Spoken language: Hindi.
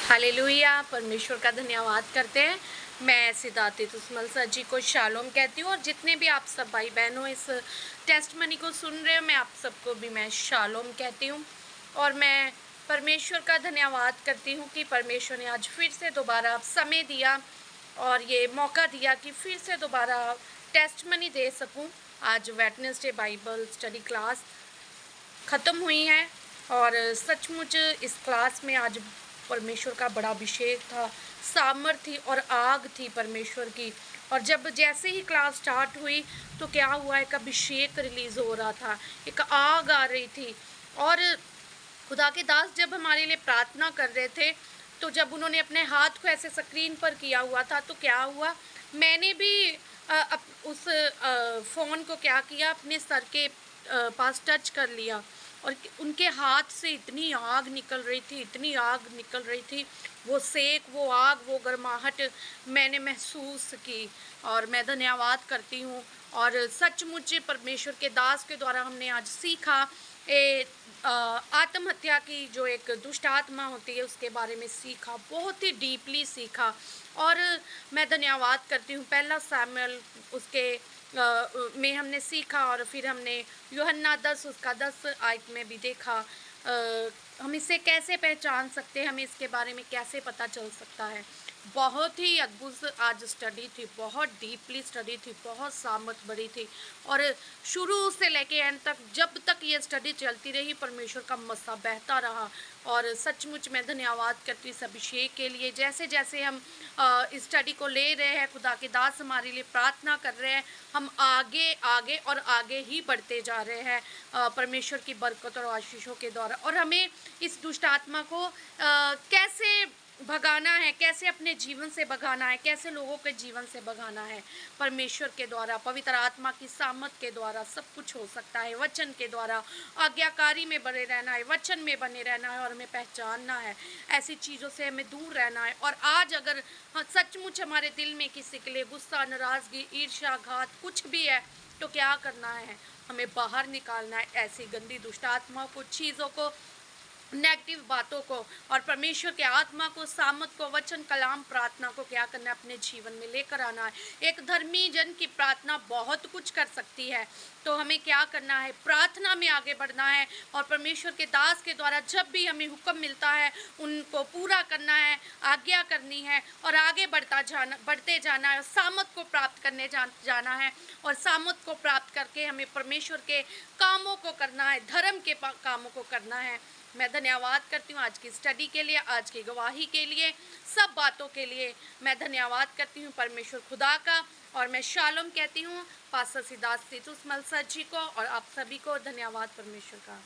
हालेलुया। परमेश्वर का धन्यवाद करते हैं। मैं सिद्धार्थ तुस्मल सर जी को शालोम कहती हूँ और जितने भी आप सब भाई बहनों इस टेस्टमनी को सुन रहे हो, मैं आप सबको भी मैं शालोम कहती हूँ। और मैं परमेश्वर का धन्यवाद करती हूँ कि परमेश्वर ने आज फिर से दोबारा समय दिया और ये मौका दिया कि फिर से दोबारा टेस्टमनी दे सकूँ। आज वेडनेसडे बाइबल स्टडी क्लास ख़त्म हुई है और सचमुच इस क्लास में आज परमेश्वर का बड़ा अभिषेक था, सामर्थ्य और आग थी परमेश्वर की। और जब जैसे ही क्लास स्टार्ट हुई तो क्या हुआ, एक अभिषेक रिलीज़ हो रहा था, एक आग आ रही थी। और खुदा के दास जब हमारे लिए प्रार्थना कर रहे थे तो जब उन्होंने अपने हाथ को ऐसे स्क्रीन पर किया हुआ था तो क्या हुआ, मैंने भी उस फ़ोन को क्या किया, अपने सर के पास टच कर लिया और उनके हाथ से इतनी आग निकल रही थी, इतनी आग निकल रही थी, वो सेक, वो आग, वो गर्माहट मैंने महसूस की। और मैं धन्यवाद करती हूँ। और सचमुच परमेश्वर के दास के द्वारा हमने आज सीखा आत्महत्या की जो एक दुष्ट आत्मा होती है उसके बारे में सीखा, बहुत ही डीपली सीखा। और मैं धन्यवाद करती हूँ, पहला सैमुएल उसके में हमने सीखा और फिर हमने यूहन्ना 10 उसका 10 आयत में भी देखा। हम इसे कैसे पहचान सकते हैं, हमें इसके बारे में कैसे पता चल सकता है। बहुत ही अद्भुत आज स्टडी थी, बहुत डीपली स्टडी थी, बहुत सामर्थ बड़ी थी। और शुरू से लेके एंड तक जब तक ये स्टडी चलती रही परमेश्वर का मस्सा बहता रहा। और सचमुच मैं धन्यवाद करती हूँ इस अभिषेक के लिए। जैसे जैसे हम इस स्टडी को ले रहे हैं, खुदा के दास हमारे लिए प्रार्थना कर रहे हैं, हम आगे आगे और आगे ही बढ़ते जा रहे हैं परमेश्वर की बरकत और आशीषों के द्वारा। और हमें इस दुष्ट आत्मा को कैसे भगाना है, कैसे अपने जीवन से भगाना है, कैसे लोगों के जीवन से भगाना है, परमेश्वर के द्वारा, पवित्र आत्मा की सामर्थ के द्वारा सब कुछ हो सकता है। वचन के द्वारा आज्ञाकारी में बने रहना है, वचन में बने रहना है और हमें पहचानना है, ऐसी चीज़ों से हमें दूर रहना है। और आज अगर सचमुच हमारे दिल में किसी के लिए गुस्सा, नाराज़गी, ईर्ष्या, घात कुछ भी है तो क्या करना है, हमें बाहर निकालना है ऐसी गंदी दुष्ट आत्मा को, चीज़ों को, नेगेटिव बातों को। और परमेश्वर के आत्मा को, सामत को, वचन, कलाम, प्रार्थना को क्या करना है, अपने जीवन में लेकर आना है। एक धर्मी जन की प्रार्थना बहुत कुछ कर सकती है, तो हमें क्या करना है, प्रार्थना में आगे बढ़ना है। और परमेश्वर के दास के द्वारा जब भी हमें हुक्म मिलता है उनको पूरा करना है, आज्ञा करनी है और आगे बढ़ते जाना है, सामत को प्राप्त करने जाना है। और सामत को प्राप्त करके हमें परमेश्वर के कामों को करना है, धर्म के कामों को करना है। मैं धन्यवाद करती हूँ आज की स्टडी के लिए, आज की गवाही के लिए, सब बातों के लिए मैं धन्यवाद करती हूँ परमेश्वर खुदा का। और मैं शालोम कहती हूँ पास्टर सिद्धार्थ तुस्मल सर जी को और आप सभी को धन्यवाद परमेश्वर का।